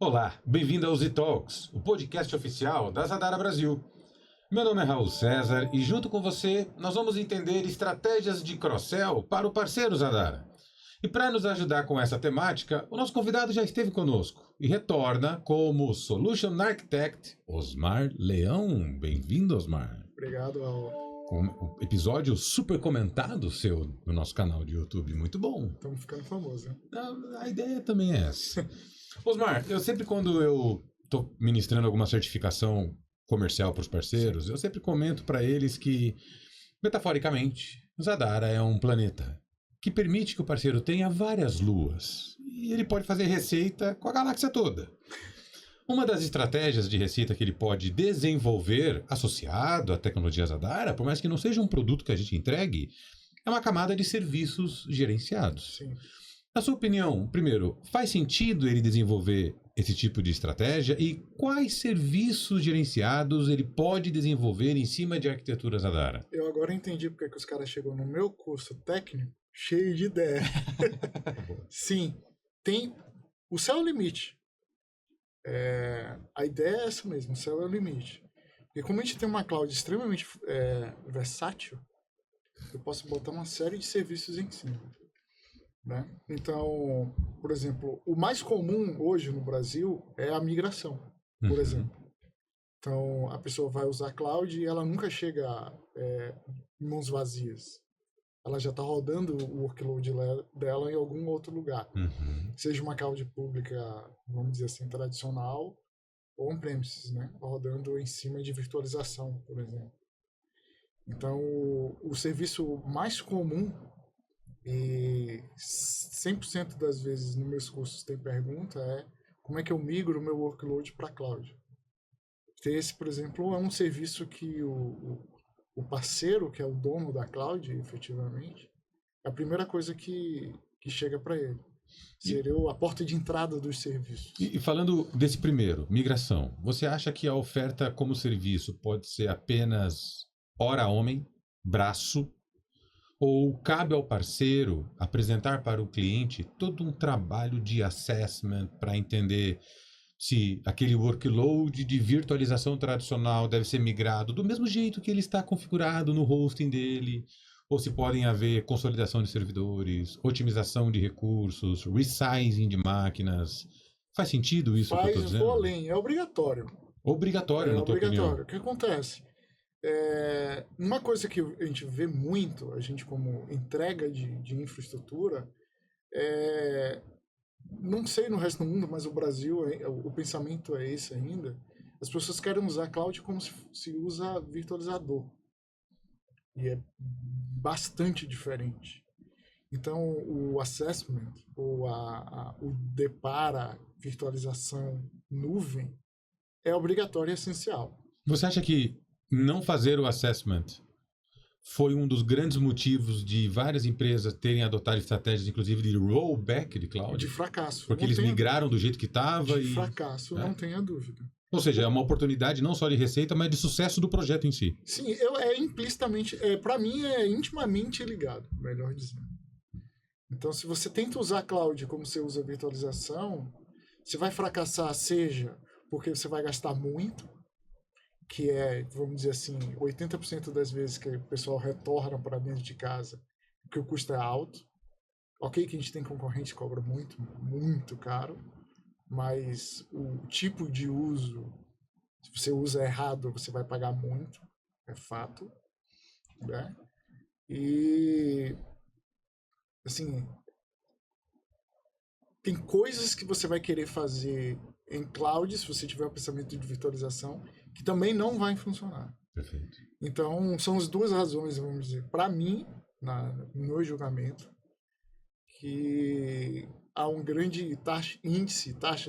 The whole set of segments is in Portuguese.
Olá, bem-vindo ao Z-Talks, o podcast oficial da Zadara Brasil. Meu nome é Raul César e junto com você nós vamos entender estratégias de cross-sell para o parceiro Zadara. E para nos ajudar com essa temática, o nosso convidado já esteve conosco e retorna como Solution Architect, Osmar Leão. Bem-vindo, Osmar. Obrigado, Raul. Um episódio super comentado seu no nosso canal de YouTube, muito bom. Estamos ficando famosos, né? A ideia também é essa. Osmar, eu sempre quando eu estou ministrando alguma certificação comercial para os parceiros, eu sempre comento para eles que, metaforicamente, Zadara é um planeta que permite que o parceiro tenha várias luas e ele pode fazer receita com a galáxia toda. Uma das estratégias de receita que ele pode desenvolver associado à tecnologia Zadara, por mais que não seja um produto que a gente entregue, é uma camada de serviços gerenciados. Sim. Na sua opinião, primeiro, faz sentido ele desenvolver esse tipo de estratégia e quais serviços gerenciados ele pode desenvolver em cima de arquitetura Zadara? Eu agora entendi porque que os caras chegam no meu curso técnico cheio de ideia. Sim, tem o céu é o limite. A ideia é essa mesmo, o céu é o limite. Porque como a gente tem uma cloud extremamente versátil, eu posso botar uma série de serviços em cima. Né? Então, por exemplo, o mais comum hoje no Brasil é a migração, por exemplo. Então, a pessoa vai usar cloud e ela nunca chega em mãos vazias. Ela já está rodando o workload dela em algum outro lugar. Seja uma cloud pública, vamos dizer assim, tradicional, ou on-premises, né? Rodando em cima de virtualização, por exemplo. Então, o serviço mais comum, e 100% das vezes nos meus cursos tem pergunta, é como é que eu migro o meu workload para cloud. Esse, por exemplo, é um serviço que o parceiro, que é o dono da cloud, efetivamente, é a primeira coisa que chega para ele. Seria a porta de entrada dos serviços. E falando desse primeiro, migração, você acha que a oferta como serviço pode ser apenas hora homem, braço, ou cabe ao parceiro apresentar para o cliente todo um trabalho de assessment para entender se aquele workload de virtualização tradicional deve ser migrado do mesmo jeito que ele está configurado no hosting dele, ou se podem haver consolidação de servidores, otimização de recursos, resizing de máquinas. Faz sentido isso que eu estou dizendo? Vou além, é obrigatório. Obrigatório, na tua opinião? O que acontece? Uma coisa que a gente vê muito, a gente como entrega de infraestrutura, não sei no resto do mundo, mas o Brasil, o pensamento é esse ainda. As pessoas querem usar cloud como se usa virtualizador. E é bastante diferente. Então, o assessment, ou o depara virtualização nuvem, é obrigatório e essencial. Você acha que não fazer o assessment foi um dos grandes motivos de várias empresas terem adotado estratégias, inclusive, de rollback de cloud? De fracasso. Porque eles migraram do jeito que estava de fracasso, não tenha dúvida. Ou seja, é uma oportunidade não só de receita, mas de sucesso do projeto em si. Sim, implicitamente, para mim é intimamente ligado, melhor dizendo. Então, se você tenta usar cloud como você usa virtualização, você vai fracassar, seja porque você vai gastar muito, que é, vamos dizer assim, 80% das vezes que o pessoal retorna para dentro de casa, porque o custo é alto. Ok que a gente tem concorrente que cobra muito, muito caro, mas o tipo de uso, se você usa errado, você vai pagar muito, é fato. Né? E, assim, tem coisas que você vai querer fazer em cloud, se você tiver o pensamento de virtualização, que também não vai funcionar. Perfeito. Então, são as duas razões, vamos dizer, para mim, no meu julgamento, que há um grande taxa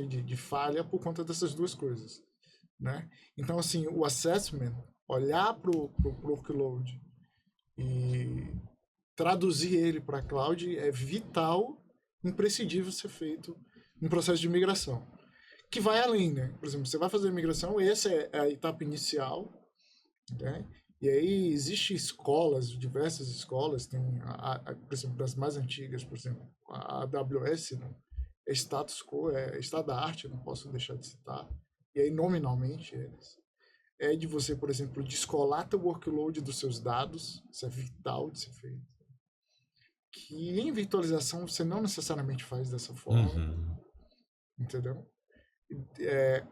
de falha por conta dessas duas coisas. Né? Então, assim, o assessment, olhar para o workload e traduzir ele para a cloud é vital, imprescindível ser feito no processo de migração. Que vai além, né? Por exemplo, você vai fazer a migração, essa é a etapa inicial, né? E aí existem escolas, diversas escolas, tem, por exemplo, das mais antigas, por exemplo, a AWS, né? é status quo, é estado da arte, não posso deixar de citar, e aí nominalmente eles, é de você, por exemplo, descolar teu workload dos seus dados, isso é vital de ser feito. Que em virtualização você não necessariamente faz dessa forma, entendeu?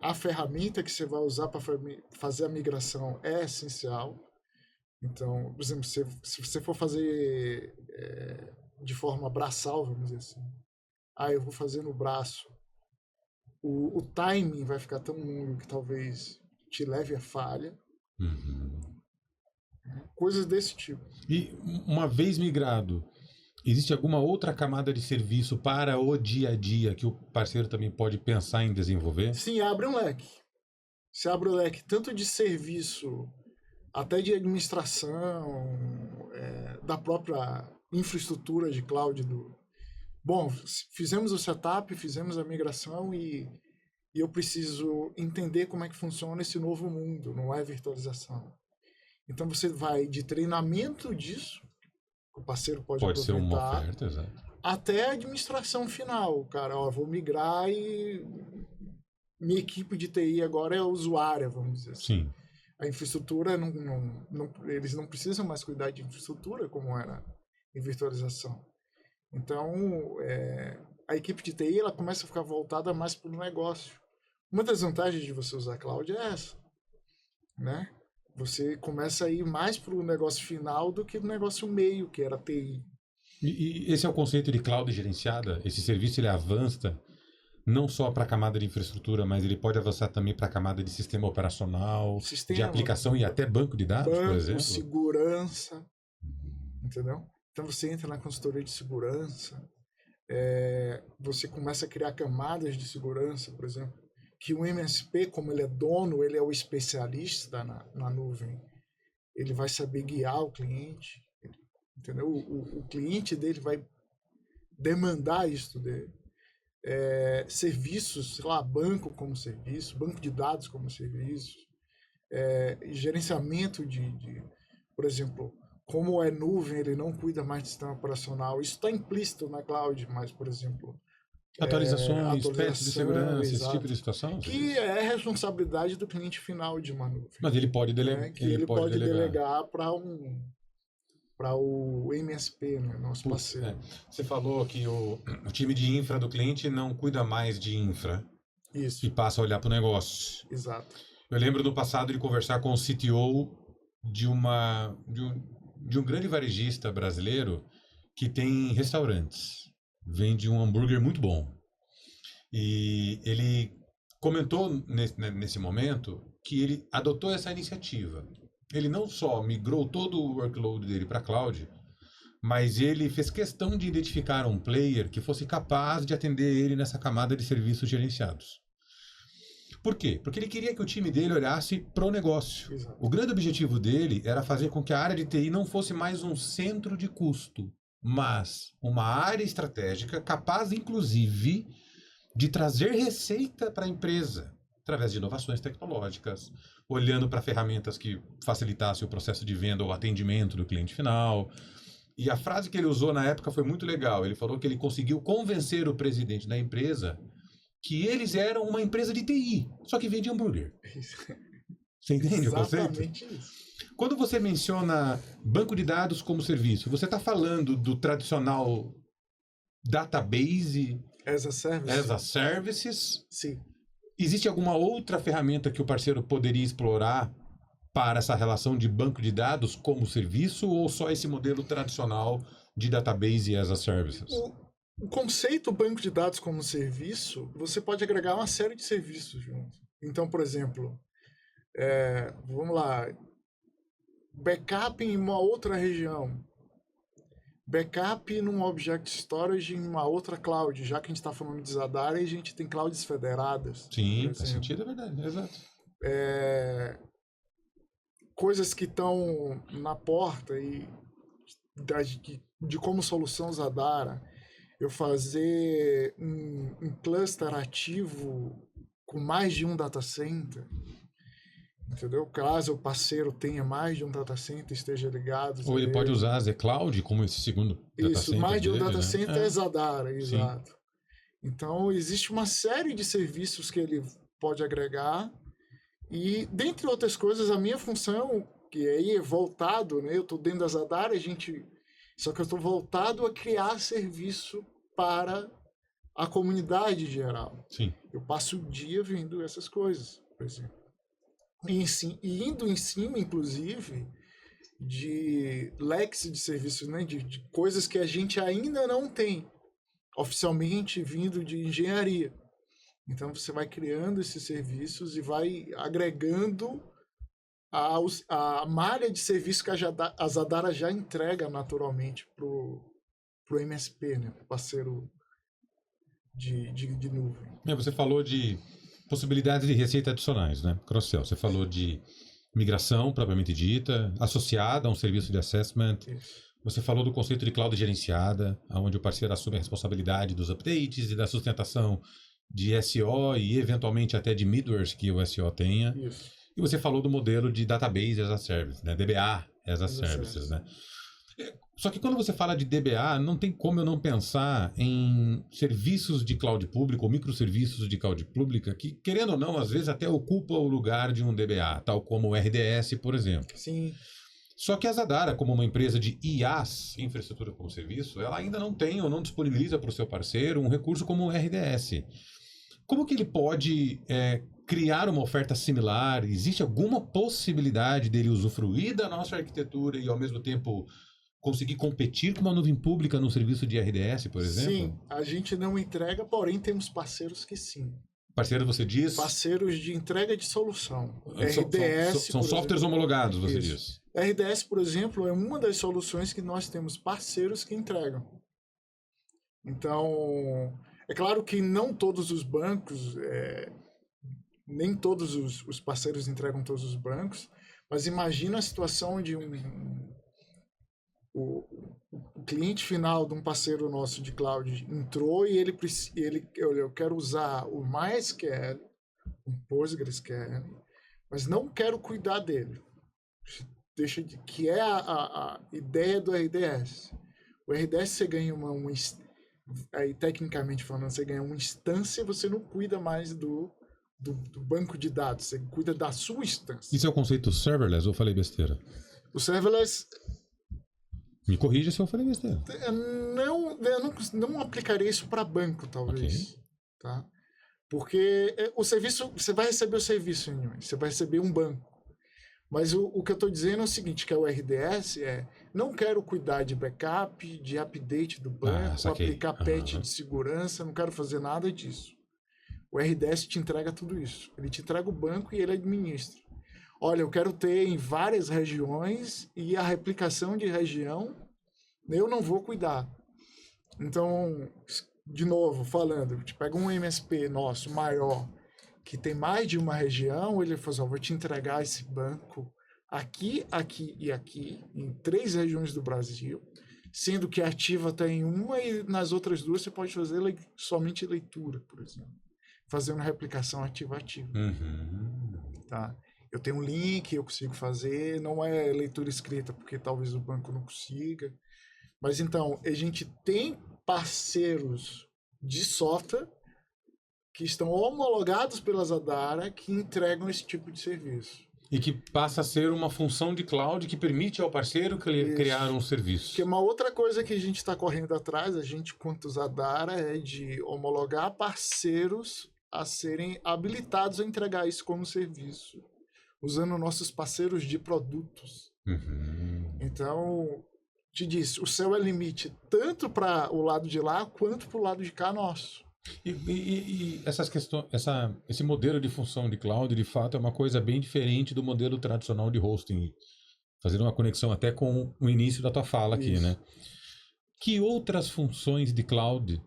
A ferramenta que você vai usar para fazer a migração é essencial. Então, por exemplo, se você for fazer de forma braçal, vamos dizer assim, eu vou fazer no braço, o timing vai ficar tão longo que talvez te leve a falha. Coisas desse tipo. E uma vez migrado, existe alguma outra camada de serviço para o dia a dia que o parceiro também pode pensar em desenvolver? Sim, abre um leque. Você abre o leque tanto de serviço, até de administração, da própria infraestrutura de cloud. Bom, fizemos o setup, fizemos a migração e eu preciso entender como é que funciona esse novo mundo, não é virtualização. Então você vai de treinamento disso, o parceiro pode ser uma aproveitar, oferta, exato, até a administração final. Cara, vou migrar e minha equipe de TI agora é usuária, vamos dizer assim. Sim. A infraestrutura, eles não precisam mais cuidar de infraestrutura como era em virtualização. Então, a equipe de TI ela começa a ficar voltada mais para o negócio. Uma das vantagens de você usar cloud é essa, né? Você começa a ir mais para o negócio final do que o negócio meio, que era TI. E esse é o conceito de cloud gerenciada? Esse serviço ele avança não só para a camada de infraestrutura, mas ele pode avançar também para a camada de sistema operacional, de aplicação e até banco de dados, por exemplo? Segurança, entendeu? Então você entra na consultoria de segurança, você começa a criar camadas de segurança, por exemplo, que o MSP, como ele é dono, ele é o especialista na nuvem, ele vai saber guiar o cliente, entendeu? O cliente dele vai demandar isso dele. Serviços, sei lá, banco como serviço, banco de dados como serviço, gerenciamento por exemplo, como é nuvem, ele não cuida mais de sistema operacional. Isso está implícito na cloud, mas, por exemplo, atualizações, patches de segurança, exato, esse tipo de situação? Que é responsabilidade do cliente final de uma nuvem. Mas ele pode delegar. Que ele pode delegar para o MSP, né, nosso parceiro. Você falou que o time de infra do cliente não cuida mais de infra. Isso. E passa a olhar para o negócio. Exato. Eu lembro no passado de conversar com o CTO de um grande varejista brasileiro que tem restaurantes. Vende um hambúrguer muito bom. E ele comentou nesse momento que ele adotou essa iniciativa. Ele não só migrou todo o workload dele para a cloud, mas ele fez questão de identificar um player que fosse capaz de atender ele nessa camada de serviços gerenciados. Por quê? Porque ele queria que o time dele olhasse para o negócio. Exato. O grande objetivo dele era fazer com que a área de TI não fosse mais um centro de custo, mas uma área estratégica capaz, inclusive, de trazer receita para a empresa, através de inovações tecnológicas, olhando para ferramentas que facilitassem o processo de venda ou atendimento do cliente final. E a frase que ele usou na época foi muito legal. Ele falou que ele conseguiu convencer o presidente da empresa que eles eram uma empresa de TI, só que vende hambúrguer. Você entende o conceito? Exatamente isso. Quando você menciona banco de dados como serviço, você está falando do tradicional database as a services? Sim. Existe alguma outra ferramenta que o parceiro poderia explorar para essa relação de banco de dados como serviço, ou só esse modelo tradicional de database as a services? O conceito banco de dados como serviço, você pode agregar uma série de serviços junto. Então, por exemplo, vamos lá, backup em uma outra região, backup num object storage em uma outra cloud, já que a gente está falando de Zadara, a gente tem clouds federadas. Sim, faz sentido, é verdade, exato. Coisas que estão na porta e de como solução Zadara, eu fazer um cluster ativo com mais de um data center, entendeu? Caso o parceiro tenha mais de um data center, esteja ligado. Ou ele pode usar a Z-Cloud como esse segundo data center. Isso, mais de um dele, data né? center é Zadara, exato. Então, existe uma série de serviços que ele pode agregar e, dentre outras coisas, a minha função, que aí é voltado, né? Eu estou dentro da Zadara, só que eu estou voltado a criar serviço para a comunidade geral. Sim. Eu passo o dia vendo essas coisas, por exemplo. E indo em cima, inclusive, de leques de serviços, né? de coisas que a gente ainda não tem oficialmente vindo de engenharia. Então você vai criando esses serviços e vai agregando a malha de serviço que a Zadara já entrega naturalmente pro MSP, né? Pro parceiro de nuvem. Você falou de possibilidades de receita adicionais, né? Cross-sell. Você falou de migração propriamente dita, associada a um serviço de assessment. Isso. Você falou do conceito de cloud gerenciada, onde o parceiro assume a responsabilidade dos updates e da sustentação de SO e eventualmente até de middlewares que o SO tenha. Isso. E você falou do modelo de database as a service, né? DBA as a services, né? Só que quando você fala de DBA, não tem como eu não pensar em serviços de cloud público ou microserviços de cloud pública que, querendo ou não, às vezes até ocupam o lugar de um DBA, tal como o RDS, por exemplo. Sim. Só que a Zadara, como uma empresa de IaaS, infraestrutura como serviço, ela ainda não tem ou não disponibiliza para o seu parceiro um recurso como o RDS. Como que ele pode criar uma oferta similar? Existe alguma possibilidade dele usufruir da nossa arquitetura e, ao mesmo tempo, conseguir competir com uma nuvem pública no serviço de RDS, por exemplo? Sim, a gente não entrega, porém temos parceiros que sim. Parceiro, você diz? Parceiros de entrega de solução. RDS. São softwares homologados, você diz. RDS, por exemplo, é uma das soluções que nós temos parceiros que entregam. Então, é claro que não todos os bancos, nem todos os parceiros entregam todos os bancos, mas imagina a situação de o cliente final de um parceiro nosso de cloud entrou e eu quero usar o MySQL, um PostgreSQL, mas não quero cuidar dele. Que é a ideia do RDS. O RDS você ganha aí tecnicamente falando, você ganha uma instância, você não cuida mais do banco de dados, você cuida da sua instância. Isso é o conceito serverless ou eu falei besteira? O serverless... Me corrija se eu falei besteira. Eu não aplicaria isso para banco, talvez. Okay. Tá? Porque o serviço, você vai receber o serviço, você vai receber um banco. Mas o que eu estou dizendo é o seguinte, que é o RDS, não quero cuidar de backup, de update do banco, aplicar patch de segurança, não quero fazer nada disso. O RDS te entrega tudo isso. Ele te entrega o banco e ele administra. Olha, eu quero ter em várias regiões e a replicação de região eu não vou cuidar. Então, de novo, falando, te pega um MSP nosso maior, que tem mais de uma região, ele fala assim, vou te entregar esse banco aqui, aqui e aqui, em 3 regiões do Brasil, sendo que a ativa está em uma e nas outras 2 você pode fazer somente leitura, por exemplo. Fazendo replicação ativa-ativa. Uhum. Tá? Eu tenho um link, eu consigo fazer, não é leitura escrita, porque talvez o banco não consiga. Mas então, a gente tem parceiros de software que estão homologados pela Zadara que entregam esse tipo de serviço. E que passa a ser uma função de cloud que permite ao parceiro criar um serviço. Que é uma outra coisa que a gente está correndo atrás, a gente, quanto Zadara, é de homologar parceiros a serem habilitados a entregar isso como serviço, usando nossos parceiros de produtos. Uhum. Então, te disse, o céu é limite tanto para o lado de lá quanto para o lado de cá nosso. E essas questões, esse modelo de função de cloud, de fato, é uma coisa bem diferente do modelo tradicional de hosting. Fazendo uma conexão até com o início da tua fala aqui, Isso. né? Que outras funções de cloud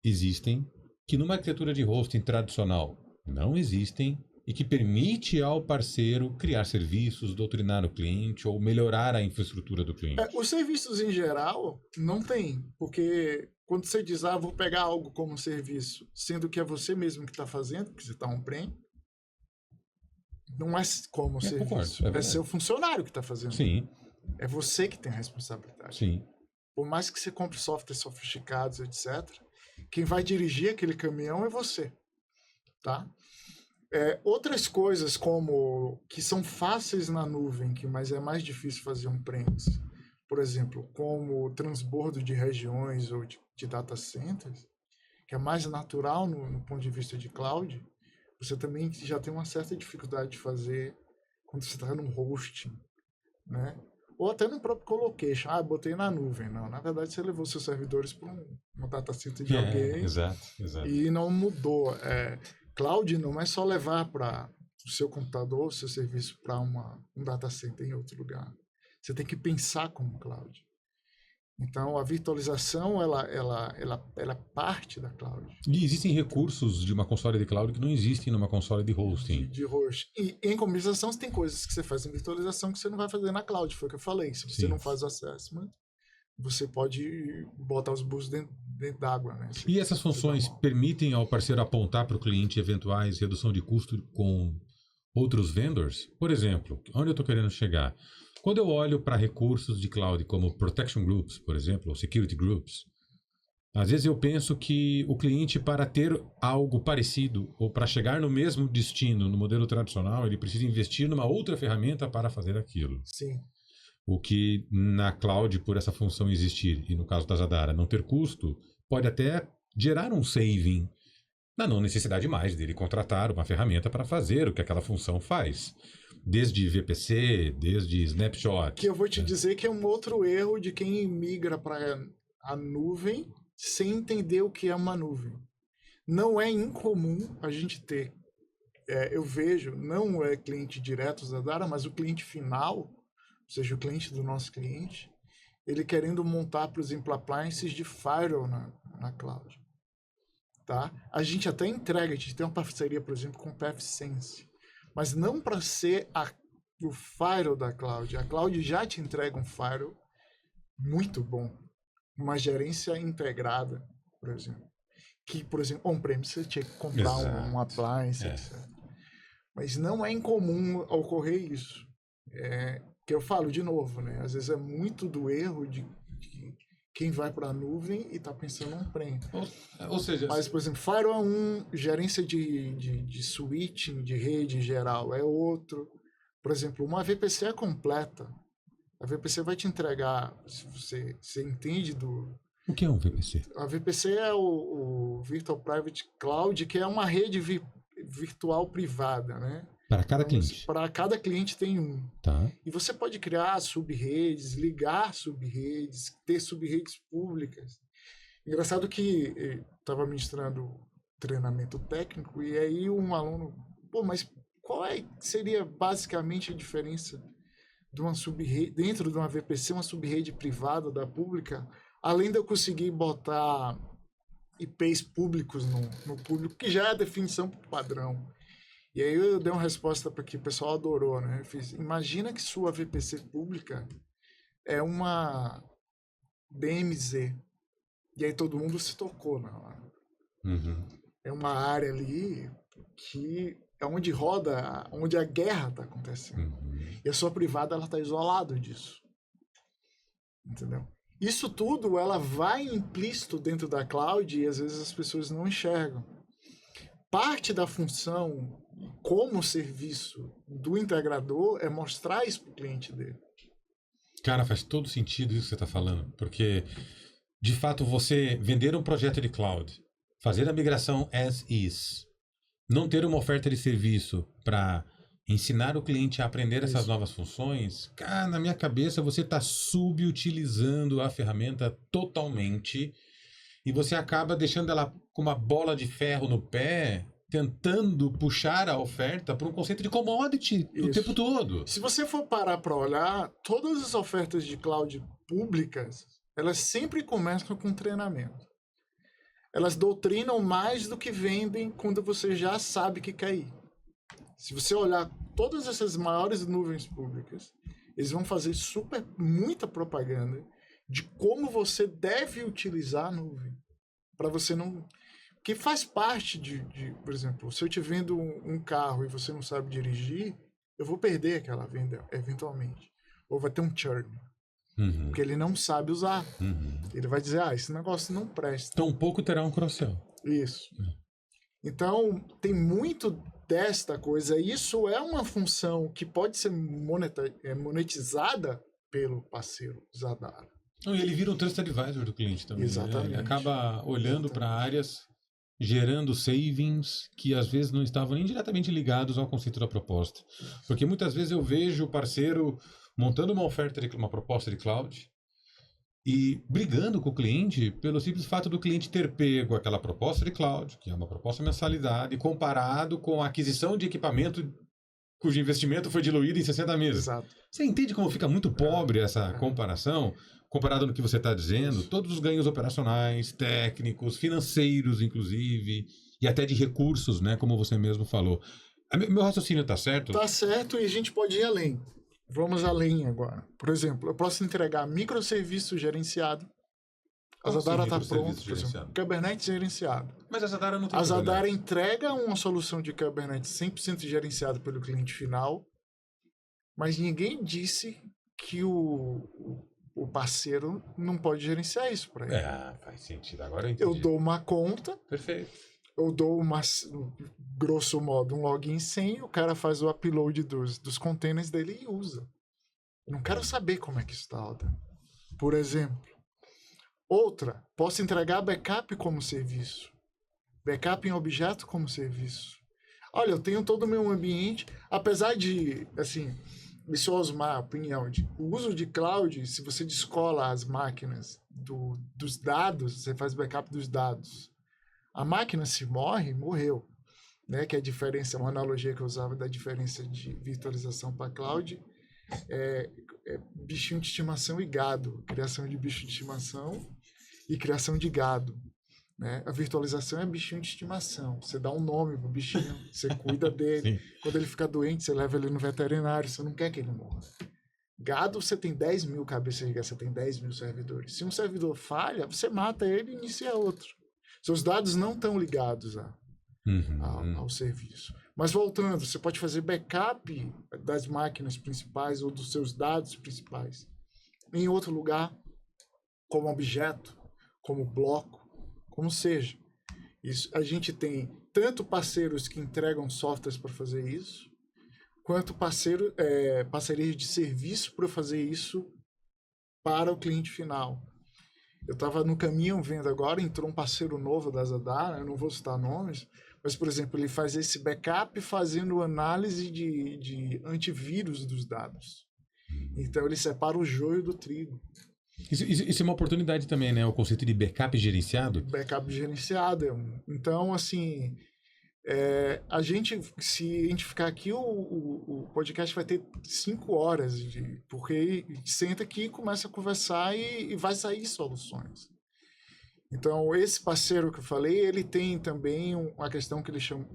existem que numa arquitetura de hosting tradicional não existem e que permite ao parceiro criar serviços, doutrinar o cliente ou melhorar a infraestrutura do cliente? Os serviços em geral não tem, porque quando você diz, vou pegar algo como serviço, sendo que é você mesmo que está fazendo, porque você está on-prem, não é como serviço. Concordo, é seu funcionário que está fazendo. Sim. É você que tem a responsabilidade. Sim. Por mais que você compre softwares sofisticados, etc., Quem vai dirigir aquele caminhão é você, tá? Outras coisas como que são fáceis na nuvem, mas é mais difícil fazer on-premise, por exemplo, como o transbordo de regiões ou de data centers, que é mais natural no ponto de vista de cloud, você também já tem uma certa dificuldade de fazer quando você está num hosting, né? Ou até no próprio colocation. Botei na nuvem. Não, na verdade você levou seus servidores para um data center de alguém Exato. e não mudou. Cloud não é só levar para o seu computador, o seu serviço para um data center em outro lugar. Você tem que pensar como cloud. Então, a virtualização, ela parte da cloud. E existem recursos de uma console de cloud que não existem numa console de hosting. De host. E em compensação, você tem coisas que você faz em virtualização que você não vai fazer na cloud, foi o que eu falei. Se você não faz o assessment, você pode botar os bugs dentro d'água, né? E essas funções permitem ao parceiro apontar para o cliente eventuais redução de custo com outros vendors? Por exemplo, onde eu estou querendo chegar? Quando eu olho para recursos de cloud como Protection Groups, por exemplo, ou Security Groups, às vezes eu penso que o cliente, para ter algo parecido ou para chegar no mesmo destino no modelo tradicional, ele precisa investir numa outra ferramenta para fazer aquilo. Sim. O que na cloud, por essa função existir, e no caso da Zadara não ter custo, pode até gerar um saving na não necessidade mais dele contratar uma ferramenta para fazer o que aquela função faz. Desde VPC, desde Snapshot. Que eu vou te dizer que é um outro erro de quem migra para a nuvem sem entender o que é uma nuvem. Não é incomum a gente ter, eu vejo, não é cliente direto da Zadara, mas o cliente final, ou seja, o cliente do nosso cliente, ele querendo montar, por exemplo, appliances de firewall na cloud. Tá? A gente até entrega, a gente tem uma parceria, por exemplo, com o PathSense, mas não para ser o firewall da cloud. A cloud já te entrega um firewall muito bom, uma gerência integrada, por exemplo. Que, por exemplo, on-premise você tinha que comprar um appliance, etc. Mas não é incomum ocorrer isso. Que eu falo de novo, né? Às vezes é muito do erro de quem vai para a nuvem e está pensando on-prem. Ou seja... Mas, por exemplo, firewall é gerência de switching, de rede em geral é outro. Por exemplo, uma VPC é completa. A VPC vai te entregar, se você entende do... O que é um VPC? A VPC é o Virtual Private Cloud, que é uma rede virtual privada, né? Para cada cliente? Para cada cliente tem um. Tá. E você pode criar sub-redes, ligar sub-redes, ter sub-redes públicas. Engraçado que estava ministrando treinamento técnico e aí um aluno, mas qual seria basicamente a diferença de uma sub-rede, dentro de uma VPC, uma sub-rede privada da pública, além de eu conseguir botar IPs públicos no público, que já é a definição padrão. E aí eu dei uma resposta para que o pessoal adorou, né? Eu fiz, imagina que sua VPC pública é uma DMZ. E aí todo mundo se tocou na hora. Uhum. É uma área ali que é onde roda, onde a guerra está acontecendo. Uhum. E a sua privada, ela está isolada disso. Entendeu? Isso tudo, ela vai implícito dentro da cloud e às vezes as pessoas não enxergam. Parte da função como serviço do integrador é mostrar isso para o cliente dele. Cara, faz todo sentido isso que você está falando, porque de fato você vender um projeto de cloud, fazer a migração as is, não ter uma oferta de serviço para ensinar o cliente a aprender essas novas funções, cara, na minha cabeça você está subutilizando a ferramenta totalmente e você acaba deixando ela com uma bola de ferro no pé, tentando puxar a oferta para um conceito de commodity o tempo todo. Se você for parar para olhar, todas as ofertas de cloud públicas, elas sempre começam com treinamento. Elas doutrinam mais do que vendem quando você já sabe que quer ir. Se você olhar todas essas maiores nuvens públicas, eles vão fazer muita propaganda de como você deve utilizar a nuvem. Para você não... Que faz parte por exemplo, se eu te vendo um carro e você não sabe dirigir, eu vou perder aquela venda eventualmente. Ou vai ter um churn. Porque ele não sabe usar. Ele vai dizer, esse negócio não presta. Tampouco terá um cross-sell. Isso. Então, tem muito desta coisa. Isso é uma função que pode ser monetizada pelo parceiro Zadara. Não, e ele vira um trusted advisor do cliente também. Exatamente. Né? Ele acaba olhando para áreas, gerando savings que às vezes não estavam nem diretamente ligados ao conceito da proposta. Porque muitas vezes eu vejo o parceiro montando uma proposta de cloud e brigando com o cliente pelo simples fato do cliente ter pego aquela proposta de cloud, que é uma proposta mensalidade, comparado com a aquisição de equipamento cujo investimento foi diluído em 60 meses. Exato. Você entende como fica muito pobre essa comparação? Comparado no que você está dizendo, todos os ganhos operacionais, técnicos, financeiros, inclusive, e até de recursos, né, como você mesmo falou. Meu raciocínio está certo? Está certo, e a gente pode ir além. Vamos além agora. Por exemplo, eu posso entregar microserviço gerenciado. A Zadara está pronta, por exemplo, Kubernetes gerenciado. Mas a Zadara não tem. A Zadara entrega uma solução de Kubernetes 100% gerenciado pelo cliente final, mas ninguém disse que o parceiro não pode gerenciar isso para ele. Faz sentido. Agora eu entendi. Eu dou uma conta. Perfeito. Eu dou grosso modo, um login sem, o cara faz o upload dos containers dele e usa. Eu não quero saber como é que isso está rodando. Por exemplo. Outra, posso entregar backup como serviço. Backup em objeto como serviço. Olha, eu tenho todo o meu ambiente, apesar de, assim, isso é Osmar, opinião, o uso de cloud, se você descola as máquinas dos dados, você faz backup dos dados. A máquina se morreu. Né? Que é a diferença, uma analogia que eu usava da diferença de virtualização para cloud, é bichinho de estimação e gado. Criação de bicho de estimação e criação de gado. Né? A virtualização é bichinho de estimação. Você dá um nome pro bichinho, você cuida dele. Sim. Quando ele fica doente, você leva ele no veterinário, você não quer que ele morra. Gado, você tem 10 mil cabeças de gado, você tem 10 mil servidores. Se um servidor falha, você mata ele e inicia outro. Seus dados não estão ligados ao serviço. Mas voltando, você pode fazer backup das máquinas principais ou dos seus dados principais em outro lugar, como objeto, como bloco, como seja. Isso, a gente tem tanto parceiros que entregam softwares para fazer isso, quanto parcerias de serviço para fazer isso para o cliente final. Eu estava no caminho vendo agora, entrou um parceiro novo da Zadara, eu não vou citar nomes, mas, por exemplo, ele faz esse backup fazendo análise de antivírus dos dados. Então, ele separa o joio do trigo. Isso é uma oportunidade também, né? O conceito de backup gerenciado. Backup gerenciado. Então, assim, se a gente ficar aqui, o podcast vai ter 5 horas, porque senta aqui, começa a conversar e vai sair soluções. Então, esse parceiro que eu falei, ele tem também uma questão que ele chamou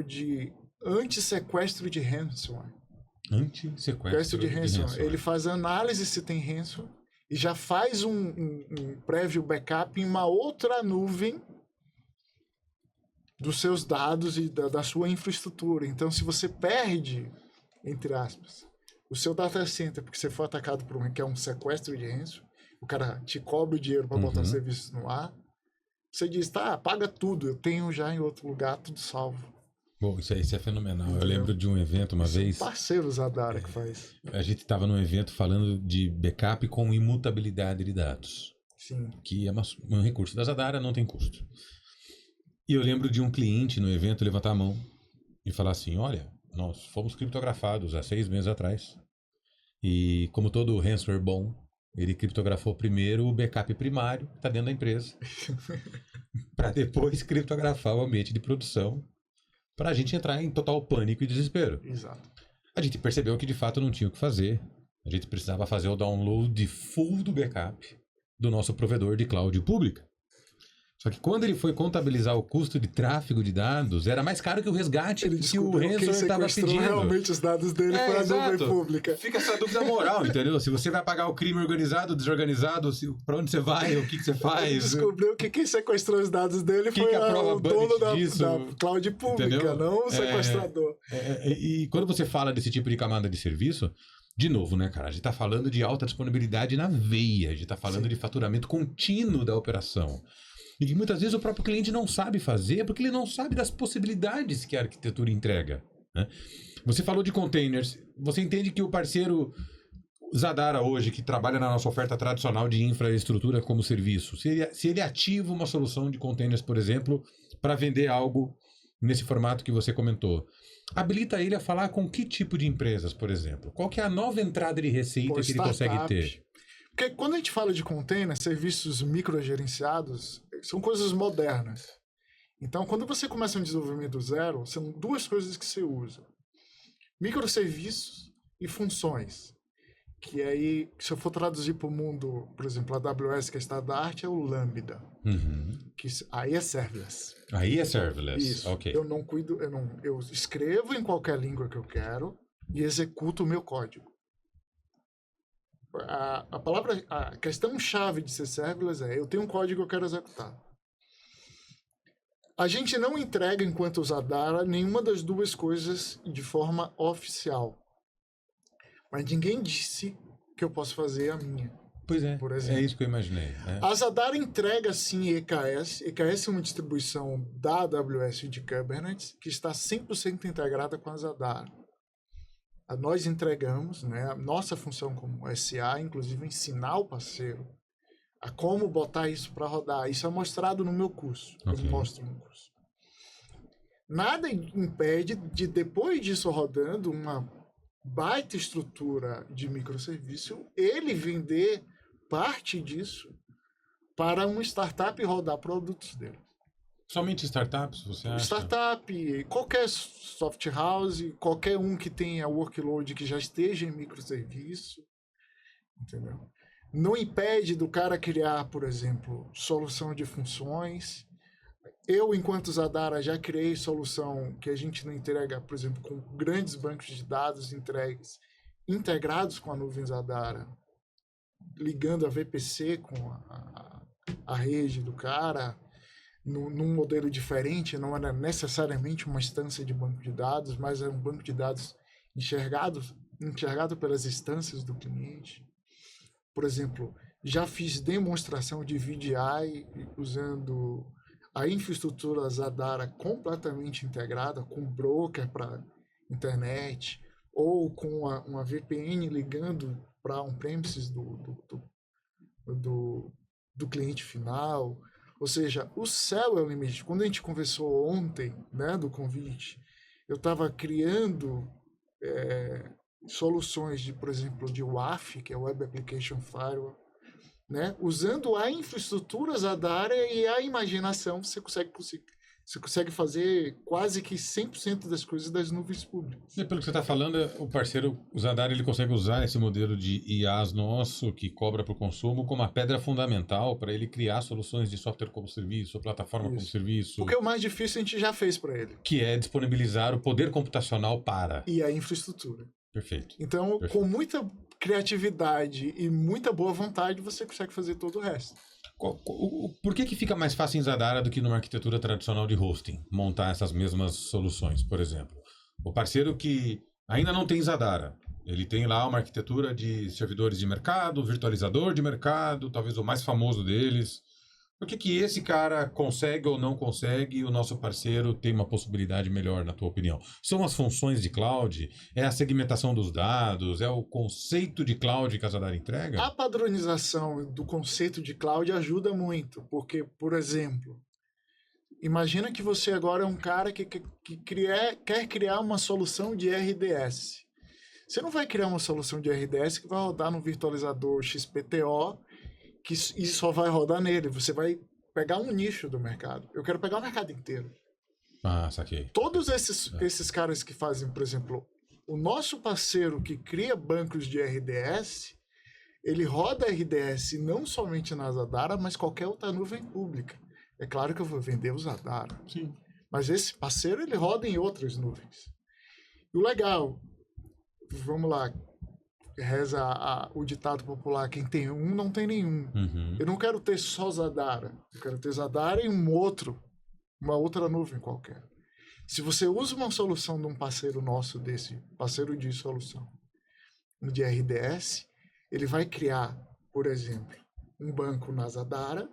de anti-sequestro de ransomware. Anti-sequestro de ransomware. Ele faz análise se tem ransomware e já faz um prévio backup em uma outra nuvem dos seus dados e da sua infraestrutura. Então, se você perde, entre aspas, o seu data center porque você foi atacado por que é um sequestro de ransomware, o cara te cobra o dinheiro para botar o serviço no ar, você diz, paga tudo, eu tenho já em outro lugar, tudo salvo. Bom, isso é fenomenal. Eu lembro de um evento uma vez. Parceiros Zadara que faz. A gente estava num evento falando de backup com imutabilidade de dados. Sim. Que é um recurso da Zadara, não tem custo. E eu lembro de um cliente no evento levantar a mão e falar assim, olha, nós fomos criptografados há 6 meses atrás. E como todo ransomware bom, ele criptografou primeiro o backup primário, que está dentro da empresa, para depois criptografar o ambiente de produção, para a gente entrar em total pânico e desespero. Exato. A gente percebeu que de fato não tinha o que fazer. A gente precisava fazer o download full do backup do nosso provedor de cloud pública. Só que quando ele foi contabilizar o custo de tráfego de dados, era mais caro que o resgate que o ransomware estava pedindo. Realmente os dados dele foi a nuvem pública. Fica essa dúvida moral, entendeu? Se você vai pagar o crime organizado, desorganizado, para onde você vai, o que você faz. Ele descobriu que quem sequestrou os dados dele foi o dono da cloud pública, entendeu? Não o sequestrador. E quando você fala desse tipo de camada de serviço, De novo, né, cara? A gente tá falando de alta disponibilidade na veia, a gente tá falando Sim. de faturamento contínuo da operação. E que muitas vezes o próprio cliente não sabe fazer porque ele não sabe das possibilidades que a arquitetura entrega, né? Você falou de containers. Você entende que o parceiro Zadara hoje, que trabalha na nossa oferta tradicional de infraestrutura como serviço, se ele ativa uma solução de containers, por exemplo, para vender algo nesse formato que você comentou, habilita ele a falar com que tipo de empresas, por exemplo? Qual que é a nova entrada de receita Pô, que ele consegue startup. ter? Porque quando a gente fala de container, serviços microgerenciados, são coisas modernas. Então, quando você começa um desenvolvimento do zero, são duas coisas que você usa. Microserviços e funções. Que aí, se eu for traduzir para o mundo, por exemplo, a AWS, que é estado da arte, é o Lambda. Uhum. Que aí é serverless. Aí é serverless. Isso. Ok. Eu não cuido, eu escrevo em qualquer língua que eu quero e executo o meu código. A questão-chave de ser serverless é: eu tenho um código que eu quero executar. A gente não entrega, enquanto Zadara, nenhuma das duas coisas de forma oficial. Mas ninguém disse que eu posso fazer a minha. Pois é, Por exemplo. é isso que eu imaginei. A Zadara entrega, sim, EKS. EKS é uma distribuição da AWS de Kubernetes que está 100% integrada com a Zadara. Nós entregamos, né, a nossa função como SA, inclusive ensinar o parceiro a como botar isso para rodar. Isso é mostrado no meu curso. Okay. Eu mostro no curso. Nada impede de, depois disso rodando, uma baita estrutura de microserviço, ele vender parte disso para uma startup rodar produtos dele. Somente startups, você acha? Startup, qualquer soft house, qualquer um que tenha workload que já esteja em microserviço, entendeu? Não impede do cara criar, por exemplo, solução de funções. Eu, enquanto Zadara, já criei solução que a gente não entrega, por exemplo, com grandes bancos de dados entregues, integrados com a nuvem Zadara, ligando a VPC com a rede do cara, num modelo diferente, não era necessariamente uma instância de banco de dados, mas era um banco de dados enxergado pelas instâncias do cliente. Por exemplo, já fiz demonstração de VDI usando a infraestrutura Zadara completamente integrada, com broker para internet, ou com uma VPN ligando para on-premises do cliente final. Ou seja, o céu é o limite. Quando a gente conversou ontem, né, do convite, eu estava criando soluções de, por exemplo, de WAF, que é Web Application Firewall, né, usando a infraestrutura Zadara e a imaginação, você consegue fazer quase que 100% das coisas das nuvens públicas. E pelo que você está falando, o parceiro, o Zadara, ele consegue usar esse modelo de IaaS nosso, que cobra por consumo, como uma pedra fundamental para ele criar soluções de software como serviço, plataforma como serviço. Porque o mais difícil a gente já fez para ele. Que é disponibilizar o poder computacional para... E a infraestrutura. Perfeito. Então, com muita criatividade e muita boa vontade, você consegue fazer todo o resto. Por que fica mais fácil em Zadara do que numa arquitetura tradicional de hosting, montar essas mesmas soluções, por exemplo? O parceiro que ainda não tem Zadara, ele tem lá uma arquitetura de servidores de mercado, virtualizador de mercado, talvez o mais famoso deles. Por que esse cara consegue ou não consegue e o nosso parceiro tem uma possibilidade melhor, na tua opinião? São as funções de cloud? É a segmentação dos dados? É o conceito de cloud que a Zadara entrega? A padronização do conceito de cloud ajuda muito, porque, por exemplo, imagina que você agora é um cara que quer criar uma solução de RDS. Você não vai criar uma solução de RDS que vai rodar no virtualizador XPTO e só vai rodar nele. Você vai pegar um nicho do mercado. Eu quero pegar o mercado inteiro. Ah, saquei. Todos esses caras que fazem, por exemplo, o nosso parceiro que cria bancos de RDS, ele roda RDS não somente na Zadara, mas qualquer outra nuvem pública. É claro que eu vou vender o Zadara. Sim. Mas esse parceiro, ele roda em outras nuvens. E o legal, vamos lá, reza o ditado popular: quem tem um não tem nenhum. Uhum. Eu não quero ter só Zadara, eu quero ter Zadara em uma outra nuvem qualquer. Se você usa uma solução de um parceiro nosso desse, parceiro de solução, de RDS, ele vai criar, por exemplo, um banco na Zadara,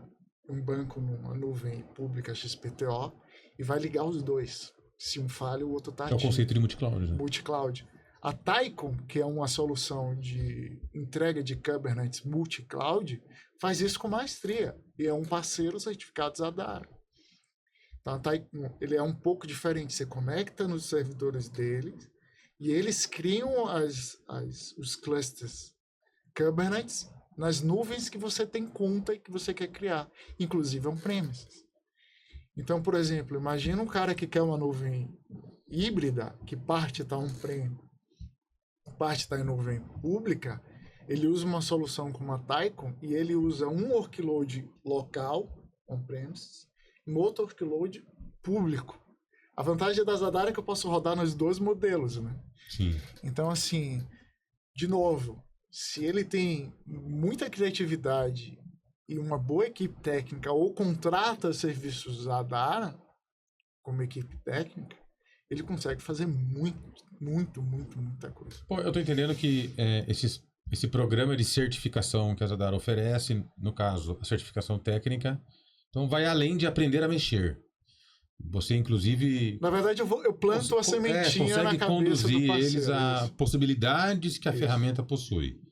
um banco numa nuvem pública XPTO, e vai ligar os dois. Se um falha, o outro está Que é o ativo. conceito de multi-cloud, né? Multi-cloud. A Tycoon, que é uma solução de entrega de Kubernetes multi-cloud, faz isso com maestria. E é um parceiro certificado Zadara. Então, a Tycoon, ele é um pouco diferente. Você conecta nos servidores deles e eles criam os clusters Kubernetes nas nuvens que você tem conta e que você quer criar, inclusive on-premises. Então, por exemplo, imagina um cara que quer uma nuvem híbrida, que parte está on-prem, parte está em nuvem pública, ele usa uma solução como a Tycoon e ele usa um workload local, on-premises, e um outro workload público. A vantagem da Zadara é que eu posso rodar nos dois modelos, né? Sim. Então, assim, de novo, se ele tem muita criatividade e uma boa equipe técnica ou contrata serviços Zadara como equipe técnica, ele consegue fazer muita coisa. Pô, eu tô entendendo que esse programa de certificação que a Zadara oferece, no caso, a certificação técnica, então vai além de aprender a mexer. Você, inclusive... Na verdade, eu planto a sementinha na cabeça conduzir do parceiro. eles a possibilidades que a Isso. ferramenta possui.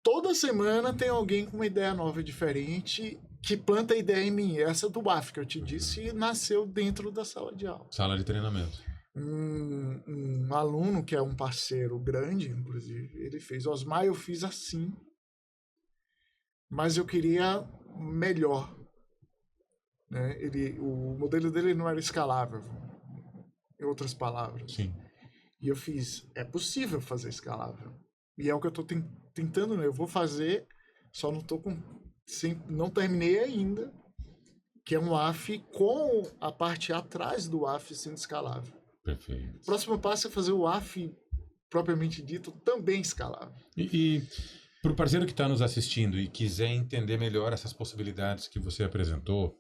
Toda semana tem alguém com uma ideia nova e diferente que planta a ideia em mim. Essa do WAF que eu te disse nasceu dentro da sala de aula. Sala de treinamento. Um aluno que é um parceiro grande, inclusive, ele fez: Osmar, eu fiz assim, mas eu queria melhor. Né? O modelo dele não era escalável, em outras palavras. Sim. E eu fiz: é possível fazer escalável. E é o que eu estou tentando, né? Eu vou fazer, só não estou não terminei ainda, que é um WAF com a parte atrás do WAF sendo escalável. Perfeito. O próximo passo é fazer o WAF propriamente dito também escalável. E para o parceiro que está nos assistindo e quiser entender melhor essas possibilidades que você apresentou,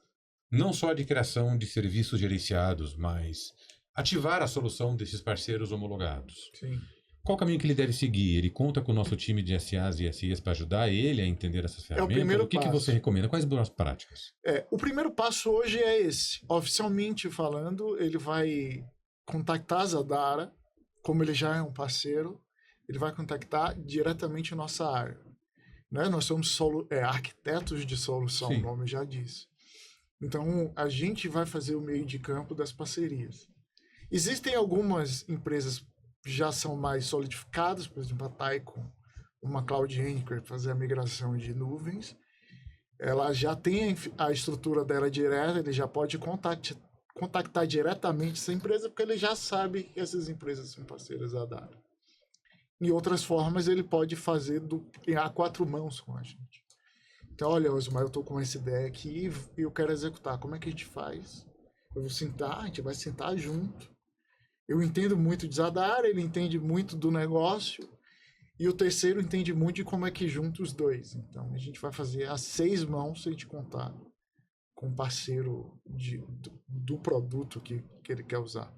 não só de criação de serviços gerenciados, mas ativar a solução desses parceiros homologados. Sim. Qual o caminho que ele deve seguir? Ele conta com o nosso time de SAs e SIs para ajudar ele a entender essas ferramentas? O que você recomenda? Quais boas práticas? O primeiro passo hoje é esse. Oficialmente falando, ele vai contactar a Zadara, como ele já é um parceiro, ele vai contactar diretamente a nossa área. Né? Nós somos arquitetos de solução, Sim. O nome já diz. Então, a gente vai fazer o meio de campo das parcerias. Existem algumas empresas que já são mais solidificadas, por exemplo, a Tycoon, uma Cloud Anchor, fazer a migração de nuvens. Ela já tem a estrutura dela direta, ele já pode contactar diretamente essa empresa, porque ele já sabe que essas empresas são parceiras da Zadara. Em outras formas, ele pode fazer a 4 mãos com a gente. Então, olha, Osmar, eu estou com essa ideia aqui e eu quero executar. Como é que a gente faz? Eu vou sentar, a gente vai sentar junto. Eu entendo muito de Zadara, ele entende muito do negócio, e o terceiro entende muito de como é que junta os dois. Então, a gente vai fazer a 6 mãos se a gente contar com o parceiro do produto que ele quer usar.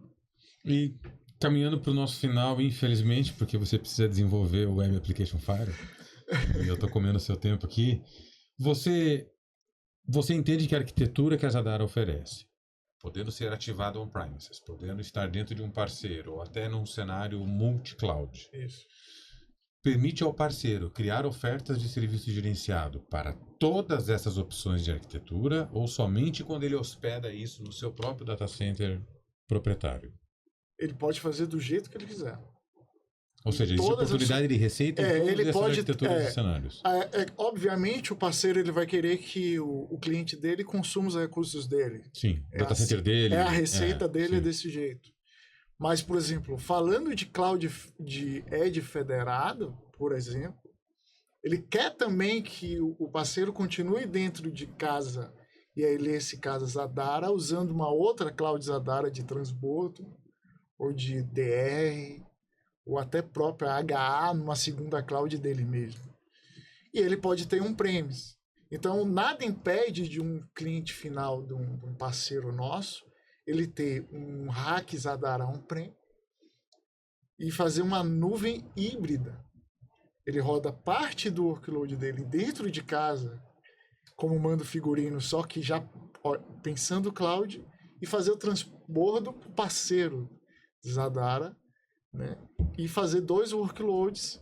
E caminhando para o nosso final, infelizmente, porque você precisa desenvolver o Web Application Fire, e eu estou comendo seu tempo aqui, você entende que a arquitetura que a Zadara oferece, podendo ser ativada on-premises, podendo estar dentro de um parceiro, ou até num cenário multi-cloud, Isso. Permite ao parceiro criar ofertas de serviço gerenciado para todas essas opções de arquitetura, ou somente quando ele hospeda isso no seu próprio data center proprietário? Ele pode fazer do jeito que ele quiser. Ou seja, existe oportunidade de receita em todas essas arquiteturas e cenários. Obviamente, o parceiro ele vai querer que o cliente dele consuma os recursos dele. Sim, o data center dele. A receita dele é desse jeito. Mas, por exemplo, falando de cloud de edge federado, por exemplo, ele quer também que o parceiro continue dentro de casa, e aí nesse caso Zadara, usando uma outra cloud Zadara de transbordo, ou de DR, ou até própria HA numa segunda cloud dele mesmo. E ele pode ter um premise. Então, nada impede de um cliente final, de um parceiro nosso, ele ter um rack Zadara on-prem e fazer uma nuvem híbrida. ele roda parte do workload dele dentro de casa, como mando figurino, só que já pensando cloud, e fazer o transbordo para o parceiro Zadara, né? E fazer 2 workloads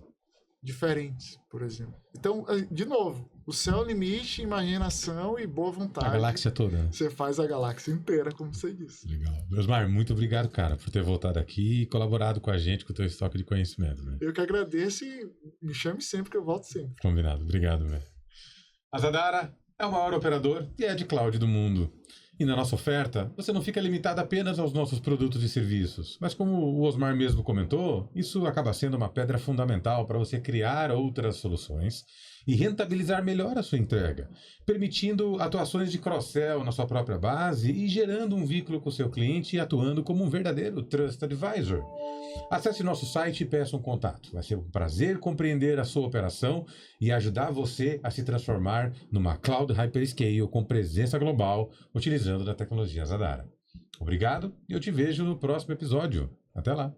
diferentes, por exemplo. Então, de novo, o céu é o limite, imaginação e boa vontade. A galáxia toda. Você faz a galáxia inteira, como você disse. Legal. Osmar, muito obrigado, cara, por ter voltado aqui e colaborado com a gente, com o teu estoque de conhecimento. Né? Eu que agradeço e me chame sempre que eu volto sempre. Combinado. Obrigado, velho. A Zadara é o maior operador de edge cloud do mundo. E na nossa oferta, você não fica limitado apenas aos nossos produtos e serviços. Mas como o Osmar mesmo comentou, isso acaba sendo uma pedra fundamental para você criar outras soluções e rentabilizar melhor a sua entrega, permitindo atuações de cross-sell na sua própria base e gerando um vínculo com o seu cliente e atuando como um verdadeiro Trust Advisor. Acesse nosso site e peça um contato. Vai ser um prazer compreender a sua operação e ajudar você a se transformar numa Cloud Hyperscale com presença global, utilizando a tecnologia Zadara. Obrigado e eu te vejo no próximo episódio. Até lá!